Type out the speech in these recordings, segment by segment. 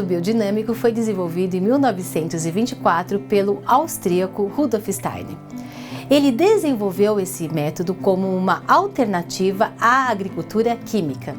método biodinâmico foi desenvolvido em 1924 pelo austríaco Rudolf Steiner. Ele desenvolveu esse método como uma alternativa à agricultura química.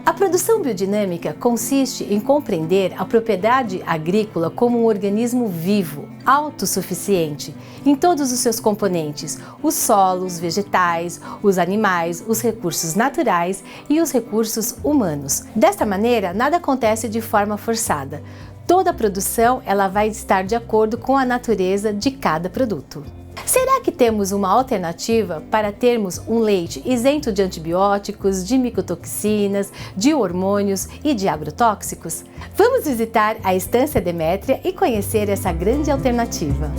A produção biodinâmica consiste em compreender a propriedade agrícola como um organismo vivo, autossuficiente, em todos os seus componentes, os solos, vegetais, os animais, os recursos naturais e os recursos humanos. Desta maneira, nada acontece de forma forçada. Toda a produção ela vai estar de acordo com a natureza de cada produto. Será que temos uma alternativa para termos um leite isento de antibióticos, de micotoxinas, de hormônios e de agrotóxicos? Vamos visitar a Estância Demétria e conhecer essa grande alternativa.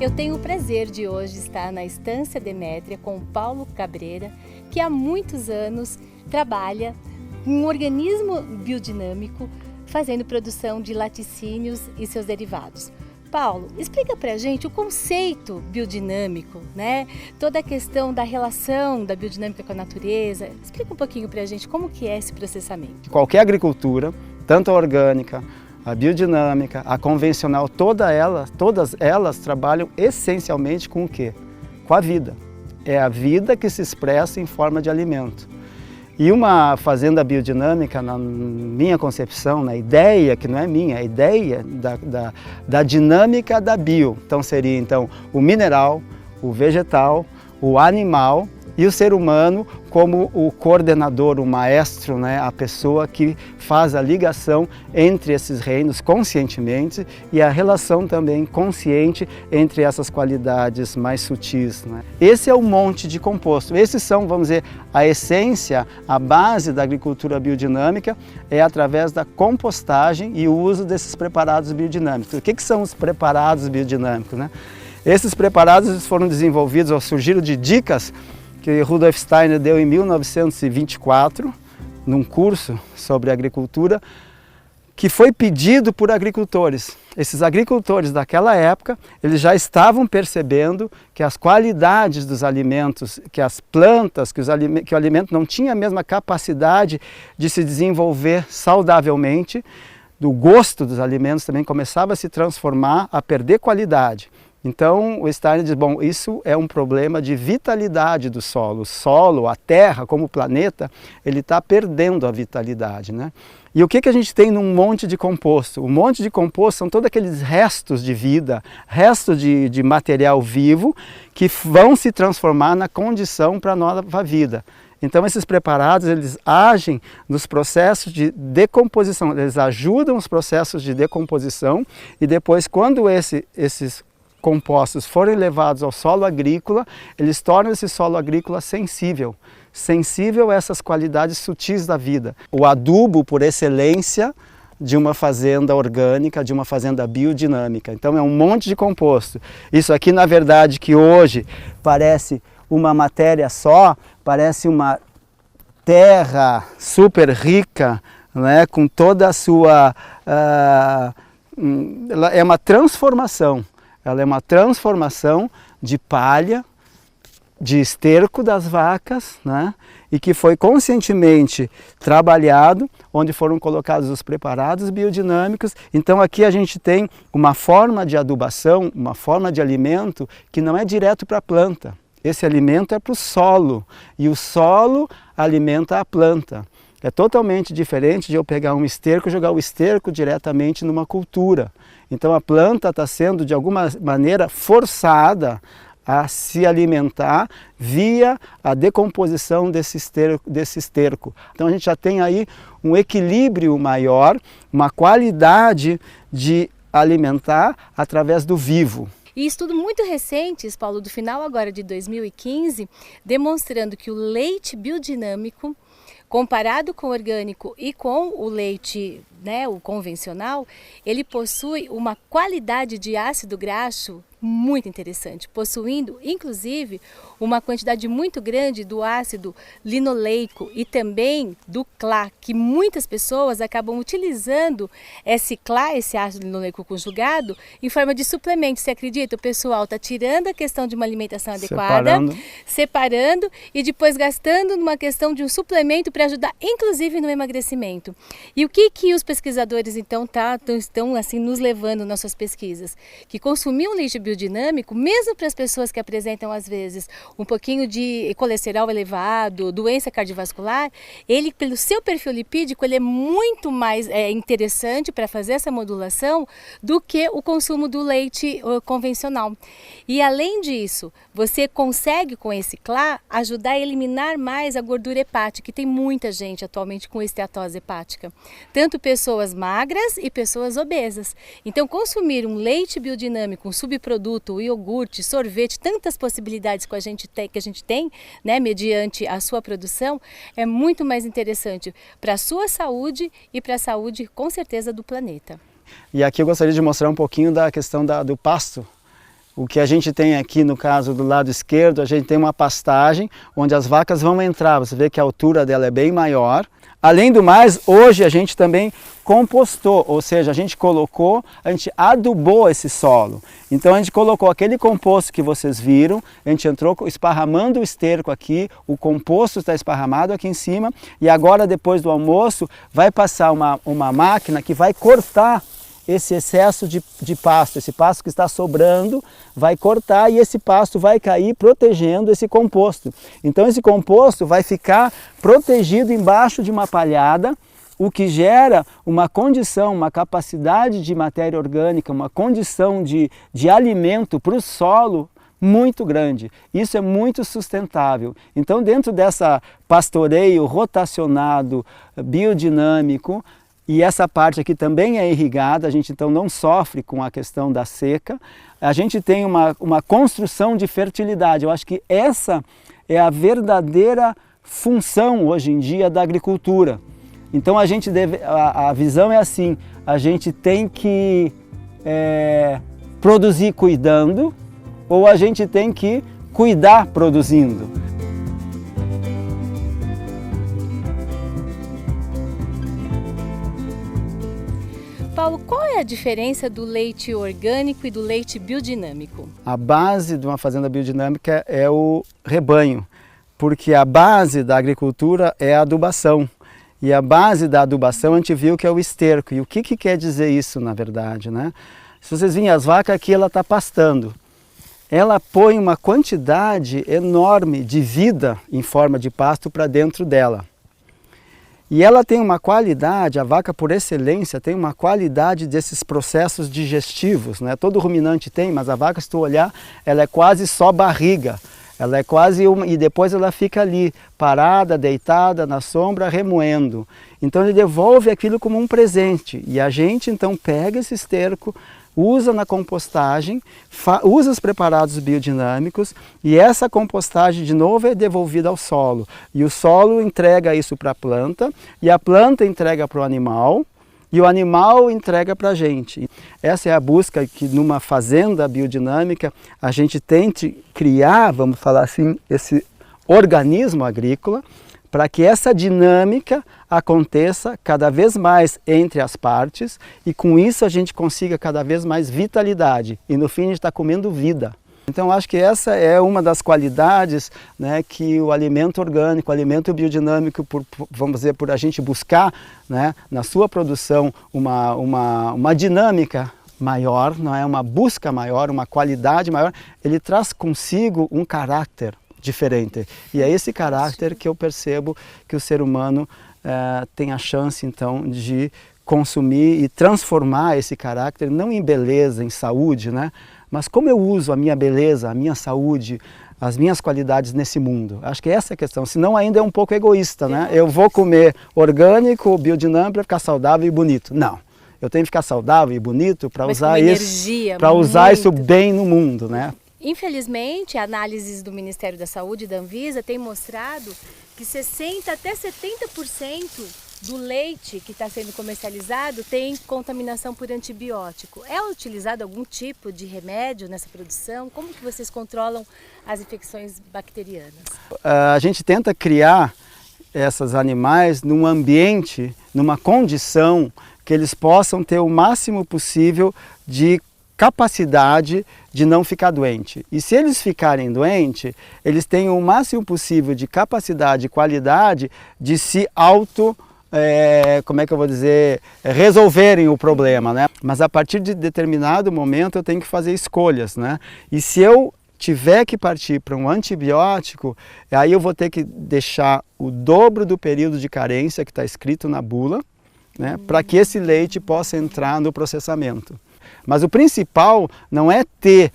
Eu tenho o prazer de hoje estar na Estância Demétria com o Paulo Cabreira, que há muitos anos trabalha em um organismo biodinâmico fazendo produção de laticínios e seus derivados. Paulo, explica pra gente o conceito biodinâmico, né? Toda a questão da relação da biodinâmica com a natureza. Explica um pouquinho pra gente como que é esse processamento. Qualquer agricultura, tanto a orgânica, a biodinâmica, a convencional, todas elas trabalham essencialmente com o quê? Com a vida. É a vida que se expressa em forma de alimento. E uma fazenda biodinâmica, na minha concepção, na ideia, que não é minha, é a ideia da dinâmica da bio. Então seria o mineral, o vegetal, o animal e o ser humano como o coordenador, o maestro, né? A pessoa que faz a ligação entre esses reinos conscientemente e a relação também consciente entre essas qualidades mais sutis, né? Esse é o monte de composto. Esses são, vamos dizer, a essência, a base da agricultura biodinâmica é através da compostagem e o uso desses preparados biodinâmicos. O que são os preparados biodinâmicos, né? Esses preparados foram desenvolvidos ou surgiram de dicas que Rudolf Steiner deu em 1924, num curso sobre agricultura, que foi pedido por agricultores. Esses agricultores daquela época, eles já estavam percebendo que as qualidades dos alimentos, que as plantas, que o alimento não tinha a mesma capacidade de se desenvolver saudavelmente, o gosto dos alimentos também começava a se transformar, a perder qualidade. Então o Steiner diz, bom, isso é um problema de vitalidade do solo. O solo, a Terra como planeta, ele está perdendo a vitalidade, né? E o que a gente tem num monte de composto? O monte de composto são todos aqueles restos de vida, restos de material vivo que vão se transformar na condição para a nova vida. Então esses preparados, eles agem nos processos de decomposição, eles ajudam os processos de decomposição e depois quando esses compostos forem levados ao solo agrícola, eles tornam esse solo agrícola sensível a essas qualidades sutis da vida. O adubo por excelência de uma fazenda orgânica, de uma fazenda biodinâmica. Então é um monte de composto. Isso aqui, na verdade, que hoje parece uma matéria só, parece uma terra super rica, né, com toda a sua... ela é uma transformação. Ela é uma transformação de palha, de esterco das vacas, né? E que foi conscientemente trabalhado, onde foram colocados os preparados biodinâmicos. Então aqui a gente tem uma forma de adubação, uma forma de alimento que não é direto para a planta. Esse alimento é para o solo e o solo alimenta a planta. É totalmente diferente de eu pegar um esterco e jogar o esterco diretamente numa cultura. Então a planta está sendo de alguma maneira forçada a se alimentar via a decomposição desse esterco. Então a gente já tem aí um equilíbrio maior, uma qualidade de alimentar através do vivo. E estudo muito recentes, Paulo, do final agora de 2015, demonstrando que o leite biodinâmico, comparado com o orgânico e com o leite, né, o convencional, ele possui uma qualidade de ácido graxo muito interessante, possuindo inclusive uma quantidade muito grande do ácido linoleico e também do CLA, que muitas pessoas acabam utilizando esse CLA, esse ácido linoleico conjugado, em forma de suplemento. Você acredita? O pessoal está tirando a questão de uma alimentação adequada, separando e depois gastando numa questão de um suplemento para ajudar inclusive no emagrecimento. E o que os pesquisadores então estão assim nos levando nas suas pesquisas? Que consumir um leite biodinâmico, mesmo para as pessoas que apresentam às vezes um pouquinho de colesterol elevado, doença cardiovascular, ele pelo seu perfil lipídico ele é muito mais interessante para fazer essa modulação do que o consumo do leite convencional. E além disso, você consegue com esse CLA ajudar a eliminar mais a gordura hepática, que tem muita gente atualmente com esteatose hepática, tanto pessoas magras e pessoas obesas. Então consumir um leite biodinâmico, um subproduto, um iogurte, sorvete, tantas possibilidades que a gente tem, né, mediante a sua produção, é muito mais interessante para a sua saúde e para a saúde, com certeza, do planeta. E aqui eu gostaria de mostrar um pouquinho da questão do pasto. O que a gente tem aqui no caso do lado esquerdo, a gente tem uma pastagem onde as vacas vão entrar. Você vê que a altura dela é bem maior. Além do mais, hoje a gente também compostou, ou seja, a gente adubou esse solo. Então a gente colocou aquele composto que vocês viram, a gente entrou esparramando o esterco aqui, o composto está esparramado aqui em cima e agora depois do almoço vai passar uma máquina que vai cortar esse excesso de pasto, esse pasto que está sobrando, vai cortar e esse pasto vai cair protegendo esse composto. Então esse composto vai ficar protegido embaixo de uma palhada, o que gera uma condição, uma capacidade de matéria orgânica, uma condição de alimento para o solo muito grande. Isso é muito sustentável. Então dentro dessa pastoreio rotacionado, biodinâmico, e essa parte aqui também é irrigada, a gente então não sofre com a questão da seca. A gente tem uma construção de fertilidade. Eu acho que essa é a verdadeira função hoje em dia da agricultura. Então a visão é assim, a gente tem que produzir cuidando ou a gente tem que cuidar produzindo. Paulo, qual é a diferença do leite orgânico e do leite biodinâmico? A base de uma fazenda biodinâmica é o rebanho, porque a base da agricultura é a adubação. E a base da adubação a gente viu que é o esterco. E o que quer dizer isso na verdade, né? Se vocês virem as vacas aqui, ela está pastando. Ela põe uma quantidade enorme de vida em forma de pasto para dentro dela. E ela tem uma qualidade, a vaca por excelência tem uma qualidade desses processos digestivos, né? Todo ruminante tem, mas a vaca, se tu olhar, ela é quase só barriga. Ela é quase e depois ela fica ali, parada, deitada na sombra, remoendo. Então ele devolve aquilo como um presente. E a gente então pega esse esterco, usa na compostagem, usa os preparados biodinâmicos e essa compostagem de novo é devolvida ao solo. E o solo entrega isso para a planta e a planta entrega para o animal e o animal entrega para a gente. Essa é a busca que numa fazenda biodinâmica a gente tente criar, vamos falar assim, esse organismo agrícola para que essa dinâmica aconteça cada vez mais entre as partes e com isso a gente consiga cada vez mais vitalidade e no fim a gente está comendo vida. Então acho que essa é uma das qualidades, né, que o alimento orgânico, o alimento biodinâmico, vamos dizer, por a gente buscar, né, na sua produção uma dinâmica maior, não é, uma busca maior, uma qualidade maior, ele traz consigo um caráter diferente. E é esse caráter que eu percebo que o ser humano tem a chance então de consumir e transformar esse caráter não em beleza, em saúde, né? Mas como eu uso a minha beleza, a minha saúde, as minhas qualidades nesse mundo. Acho que essa é a questão, senão ainda é um pouco egoísta, né? Eu vou comer orgânico, biodinâmico para ficar saudável e bonito. Não, eu tenho que ficar saudável e bonito para usar isso bem no mundo, né? Infelizmente, análises do Ministério da Saúde e da Anvisa têm mostrado que 60% até 70% do leite que está sendo comercializado tem contaminação por antibiótico. É utilizado algum tipo de remédio nessa produção? Como que vocês controlam as infecções bacterianas? A gente tenta criar esses animais num ambiente, numa condição que eles possam ter o máximo possível de capacidade de não ficar doente. E se eles ficarem doentes, eles têm o máximo possível de capacidade e qualidade de se como é que eu vou dizer, resolverem o problema, né? Mas a partir de determinado momento eu tenho que fazer escolhas, né? E se eu tiver que partir para um antibiótico, aí eu vou ter que deixar o dobro do período de carência que está escrito na bula, né, para que esse leite possa entrar no processamento. Mas o principal não é ter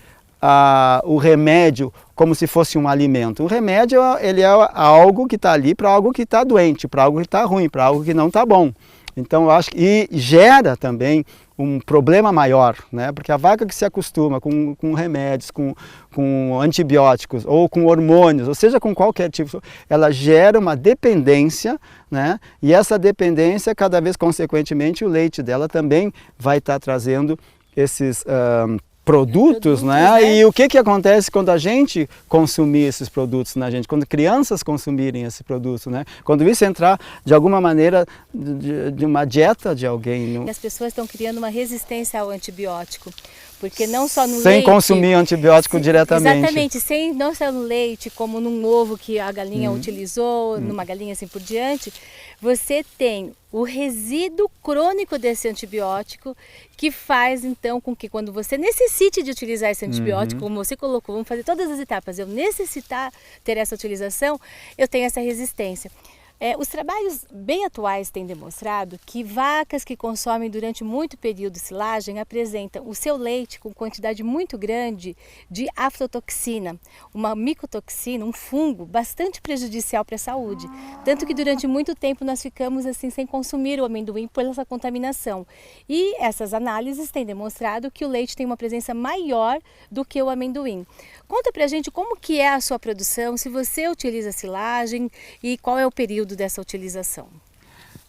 o remédio como se fosse um alimento. O remédio ele é algo que está ali para algo que está doente, para algo que está ruim, para algo que não está bom. Então eu acho que gera também um problema maior, né? Porque a vaca que se acostuma com remédios, com antibióticos ou com hormônios, ou seja, com qualquer tipo, ela gera uma dependência, né? E essa dependência, cada vez consequentemente, o leite dela também vai estar trazendo esses produtos, né? E o que acontece quando a gente consumir esses produtos na gente, quando crianças consumirem esse produto, né? Quando isso entrar de alguma maneira de uma dieta de alguém. E as pessoas estão criando uma resistência ao antibiótico, porque não só no leite... Sem consumir antibiótico diretamente. Exatamente, não só no leite, como num ovo que a galinha utilizou, numa galinha assim por diante, você tem o resíduo crônico desse antibiótico que faz então com que quando você necessite de utilizar esse antibiótico, como você colocou, vamos fazer todas as etapas, eu necessitar ter essa utilização, eu tenho essa resistência. Os trabalhos bem atuais têm demonstrado que vacas que consomem durante muito período silagem apresentam o seu leite com quantidade muito grande de aflatoxina, uma micotoxina, um fungo bastante prejudicial para a saúde. Tanto que durante muito tempo nós ficamos assim sem consumir o amendoim por essa contaminação. E essas análises têm demonstrado que o leite tem uma presença maior do que o amendoim. Conta pra gente como que é a sua produção, se você utiliza silagem e qual é o período dessa utilização.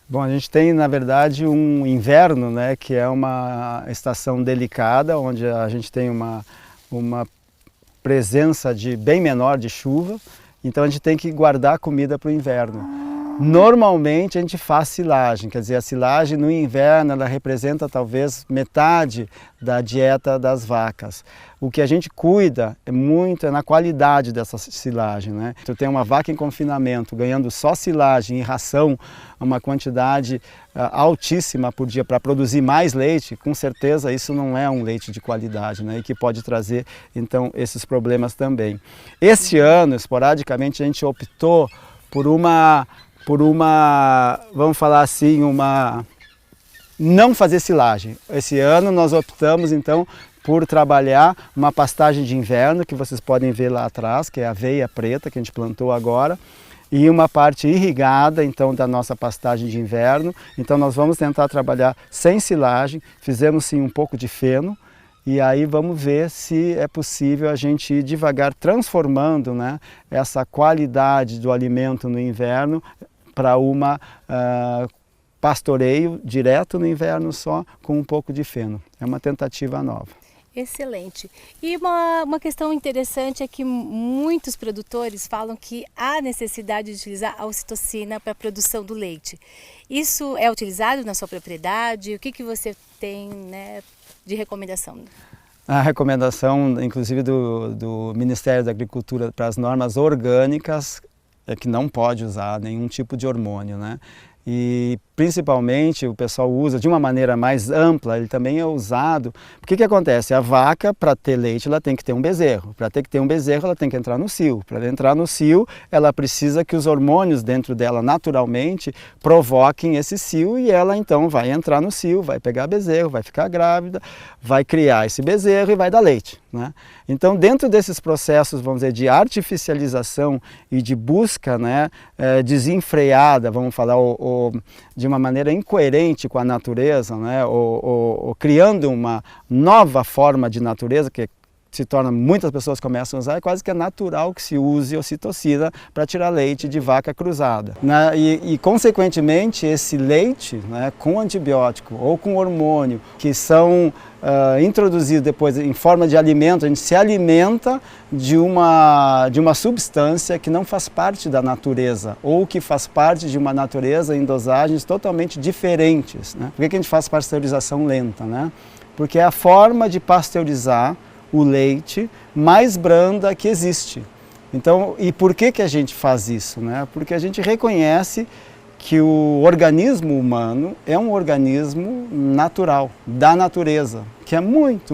Bom, a gente tem na verdade um inverno, né, que é uma estação delicada, onde a gente tem uma presença bem menor de chuva, então a gente tem que guardar comida para o inverno. Normalmente a gente faz silagem, quer dizer, a silagem no inverno ela representa talvez metade da dieta das vacas. O que a gente cuida é na qualidade dessa silagem, né? Tu tem uma vaca em confinamento ganhando só silagem e ração, uma quantidade altíssima por dia para produzir mais leite, com certeza isso não é um leite de qualidade, né? E que pode trazer então esses problemas também. Este ano, esporadicamente, a gente optou por uma, vamos falar assim, não fazer silagem. Esse ano nós optamos então por trabalhar uma pastagem de inverno, que vocês podem ver lá atrás, que é a aveia preta que a gente plantou agora, e uma parte irrigada então da nossa pastagem de inverno. Então nós vamos tentar trabalhar sem silagem, fizemos sim um pouco de feno, e aí vamos ver se é possível a gente ir devagar transformando, né, essa qualidade do alimento no inverno para pastoreio direto no inverno só com um pouco de feno. É uma tentativa nova. Excelente. E uma questão interessante é que muitos produtores falam que há necessidade de utilizar a ocitocina para a produção do leite. Isso é utilizado na sua propriedade? O que você tem, né, de recomendação? A recomendação, inclusive, do Ministério da Agricultura para as normas orgânicas é que não pode usar nenhum tipo de hormônio, né? E principalmente o pessoal usa de uma maneira mais ampla, ele também é usado. O que acontece? A vaca, para ter leite, ela tem que ter um bezerro. Para ter que ter um bezerro, ela tem que entrar no cio. Para entrar no cio, ela precisa que os hormônios dentro dela naturalmente provoquem esse cio e ela então vai entrar no cio, vai pegar bezerro, vai ficar grávida, vai criar esse bezerro e vai dar leite, né? Então, dentro desses processos, vamos dizer, de artificialização e de busca, né, desenfreada, vamos falar, de uma maneira incoerente com a natureza, né, ou criando uma nova forma de natureza, que se torna, muitas pessoas começam a usar, é quase que é natural que se use ocitocina para tirar leite de vaca cruzada. E consequentemente, esse leite, né, com antibiótico ou com hormônio, que são introduzidos depois em forma de alimento, a gente se alimenta de uma substância que não faz parte da natureza, ou que faz parte de uma natureza em dosagens totalmente diferentes, né? Por que a gente faz pasteurização lenta, né? Porque é a forma de pasteurizar o leite mais branda que existe. Então, e por que a gente faz isso, né? Porque a gente reconhece que o organismo humano é um organismo natural, da natureza, que há muito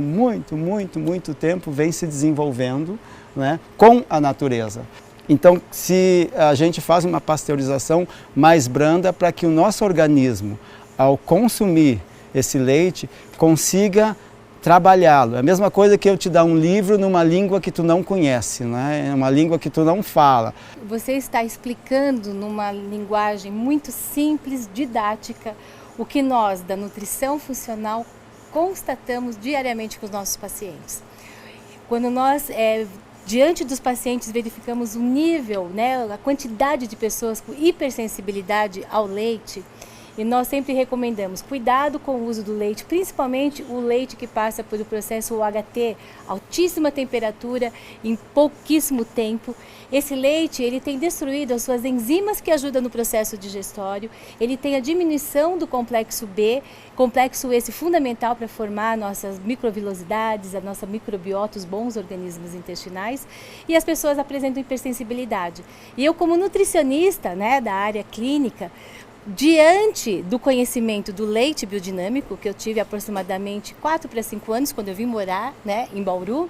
tempo vem se desenvolvendo, né, com a natureza. Então, se a gente faz uma pasteurização mais branda para que o nosso organismo, ao consumir esse leite, consiga trabalhá-lo. É a mesma coisa que eu te dar um livro numa língua que tu não conhece, né? É uma língua que tu não fala. Você está explicando numa linguagem muito simples, didática, o que nós, da nutrição funcional, constatamos diariamente com os nossos pacientes. Quando nós, diante dos pacientes, verificamos o nível, né, a quantidade de pessoas com hipersensibilidade ao leite, e nós sempre recomendamos cuidado com o uso do leite, principalmente o leite que passa pelo processo UHT, altíssima temperatura, em pouquíssimo tempo. Esse leite, ele tem destruído as suas enzimas que ajudam no processo digestório, ele tem a diminuição do complexo B, complexo esse fundamental para formar nossas microvilosidades, a nossa microbiota, os bons organismos intestinais, e as pessoas apresentam hipersensibilidade. E eu, como nutricionista, né, da área clínica, diante do conhecimento do leite biodinâmico, que eu tive aproximadamente 4 para 5 anos, quando eu vim morar, né, em Bauru,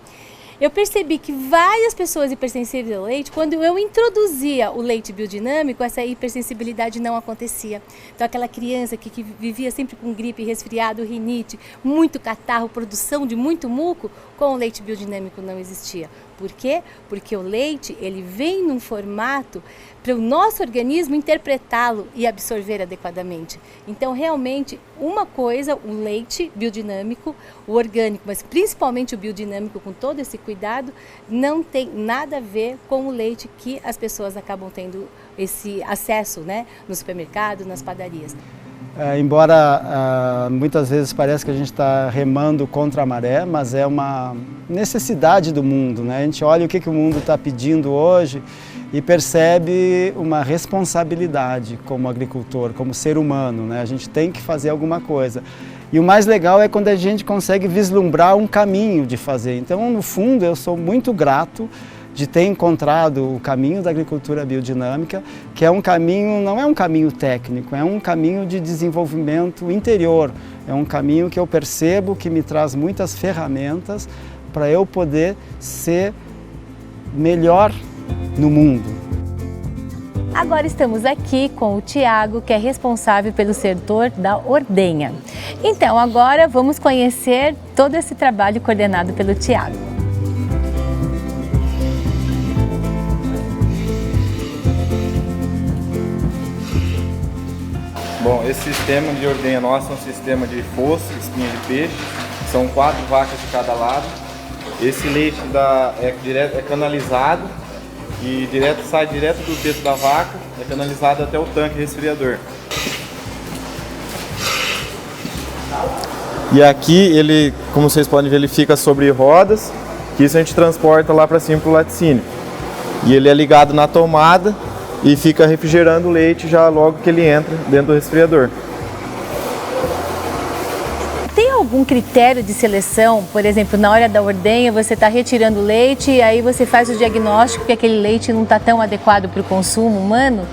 eu percebi que várias pessoas hipersensíveis ao leite, quando eu introduzia o leite biodinâmico, essa hipersensibilidade não acontecia. Então aquela criança que vivia sempre com gripe, resfriado, rinite, muito catarro, produção de muito muco, com o leite biodinâmico não existia. Por quê? Porque o leite, ele vem num formato para o nosso organismo interpretá-lo e absorver adequadamente. Então, realmente, uma coisa, o leite biodinâmico, o orgânico, mas principalmente o biodinâmico, com todo esse cuidado, não tem nada a ver com o leite que as pessoas acabam tendo esse acesso, né, no supermercado, nas padarias. Embora muitas vezes pareça que a gente está remando contra a maré, mas é uma necessidade do mundo, né? A gente olha o que o mundo está pedindo hoje e percebe uma responsabilidade como agricultor, como ser humano, né? A gente tem que fazer alguma coisa. E o mais legal é quando a gente consegue vislumbrar um caminho de fazer. Então, no fundo, eu sou muito grato de ter encontrado o caminho da agricultura biodinâmica, que é um caminho, não é um caminho técnico, é um caminho de desenvolvimento interior, é um caminho que eu percebo que me traz muitas ferramentas para eu poder ser melhor no mundo. Agora estamos aqui com o Tiago, que é responsável pelo setor da ordenha. Então, agora vamos conhecer todo esse trabalho coordenado pelo Tiago. Bom, esse sistema de ordenha nossa é um sistema de fosso, espinha de peixe, são 4 vacas de cada lado. Esse leite é canalizado e sai direto do teto da vaca, é canalizado até o tanque resfriador. E aqui ele, como vocês podem ver, ele fica sobre rodas, que isso a gente transporta lá para cima para o laticínio. E ele é ligado na tomada e fica refrigerando o leite já logo que ele entra dentro do resfriador. Tem algum critério de seleção? Por exemplo, na hora da ordenha você está retirando o leite e aí você faz o diagnóstico que aquele leite não está tão adequado para o consumo humano?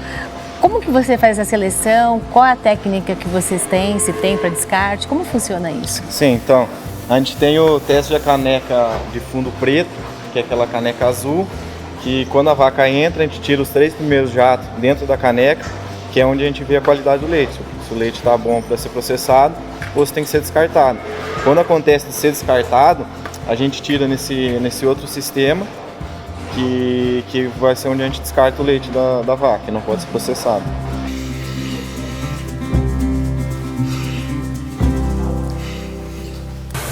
Como que você faz a seleção? Qual é a técnica que vocês têm? Se tem para descarte? Como funciona isso? Sim, então, a gente tem o teste da caneca de fundo preto, que é aquela caneca azul, que quando a vaca entra, a gente tira os 3 primeiros jatos dentro da caneca, que é onde a gente vê a qualidade do leite. Se o leite está bom para ser processado ou se tem que ser descartado. Quando acontece de ser descartado, a gente tira nesse outro sistema, que vai ser onde a gente descarta o leite da vaca, que não pode ser processado.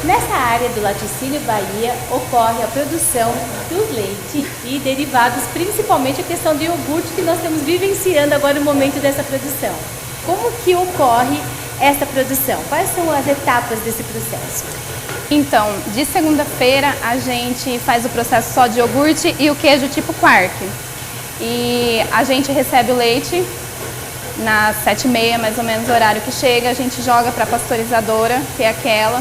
Nessa área do Laticínio Bahia ocorre a produção do leite e derivados, principalmente a questão do iogurte que nós estamos vivenciando agora no momento dessa produção. Como que ocorre essa produção? Quais são as etapas desse processo? Então, de segunda-feira a gente faz o processo só de iogurte e o queijo tipo quark. E a gente recebe o leite nas 7h30, mais ou menos, o horário que chega, a gente joga para a pasteurizadora, que é aquela.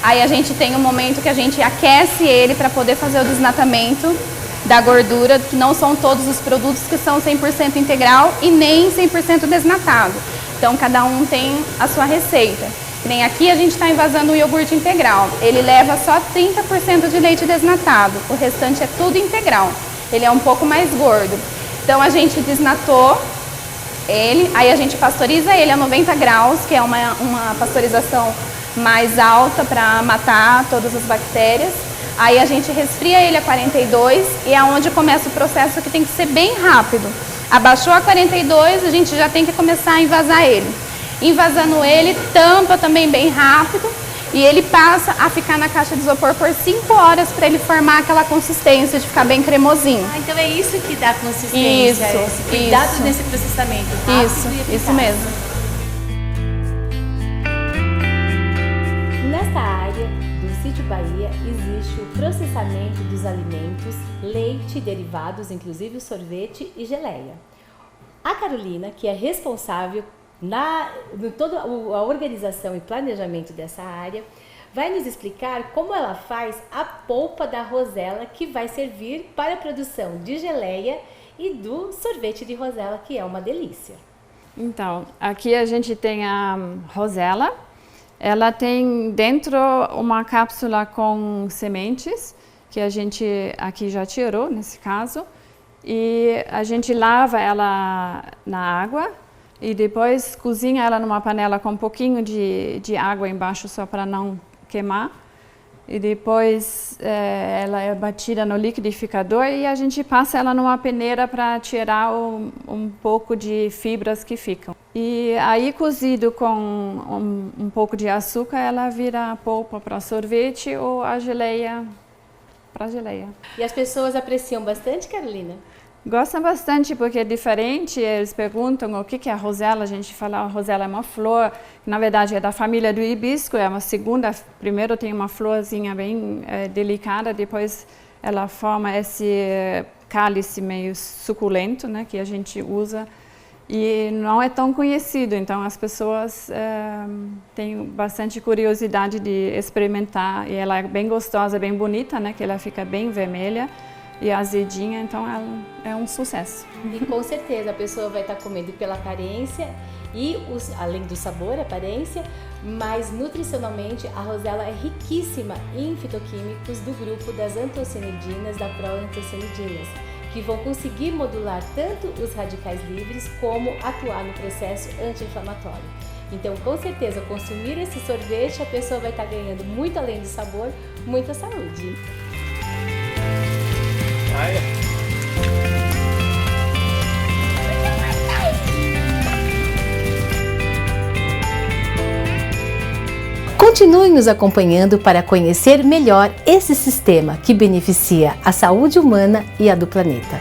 Aí a gente tem um momento que a gente aquece ele para poder fazer o desnatamento. da gordura, que não são todos os produtos que são 100% integral e nem 100% desnatado. Então, cada um tem a sua receita. Nem aqui a gente está envasando o iogurte integral. Ele leva só 30% de leite desnatado, o restante é tudo integral. Ele é um pouco mais gordo. Então, a gente desnatou ele, aí a gente pasteuriza ele a 90 graus, que é uma pasteurização mais alta para matar todas as bactérias. Aí a gente resfria ele a 42 e é onde começa o processo que tem que ser bem rápido. Abaixou a 42, a gente já tem que começar a envasar ele. Envasando ele, tampa também bem rápido e ele passa a ficar na caixa de isopor por 5 horas para ele formar aquela consistência de ficar bem cremosinho. Ah, então é isso que dá consistência, esse cuidado nesse processamento rápido isso mesmo. Nesta área do Sítio Bahia existe o processamento dos alimentos, leite, derivados, inclusive o sorvete e geleia. A Carolina, que é responsável toda a organização e planejamento dessa área, vai nos explicar como ela faz a polpa da rosela que vai servir para a produção de geleia e do sorvete de rosela, que é uma delícia. Então, aqui a gente tem a rosela. Ela tem dentro uma cápsula com sementes, que a gente aqui já tirou, nesse caso. E a gente lava ela na água e depois cozinha ela numa panela com um pouquinho de água embaixo, só para não queimar. E depois ela é batida no liquidificador e a gente passa ela numa peneira para tirar um pouco de fibras que ficam. E aí, cozido com um pouco de açúcar, ela vira a polpa para sorvete ou a geleia para geleia. E as pessoas apreciam bastante, Carolina? Gostam bastante porque é diferente, eles perguntam o que é a rosela, a gente fala a rosela é uma flor, que na verdade é da família do hibisco, é uma segunda, primeiro tem uma florzinha bem delicada, depois ela forma esse cálice meio suculento, né, que a gente usa e não é tão conhecido, então as pessoas têm bastante curiosidade de experimentar e ela é bem gostosa, bem bonita, né, que ela fica bem vermelha e azedinha, então ela é um sucesso. E com certeza a pessoa vai estar comendo pela aparência e além do sabor, aparência, mas nutricionalmente a rosela é riquíssima em fitoquímicos do grupo das antocianidinas, da proantocianidinas, que vão conseguir modular tanto os radicais livres como atuar no processo anti-inflamatório. Então, com certeza, consumir esse sorvete, a pessoa vai estar ganhando muito além do sabor, muita saúde. Continue nos acompanhando para conhecer melhor esse sistema que beneficia a saúde humana e a do planeta.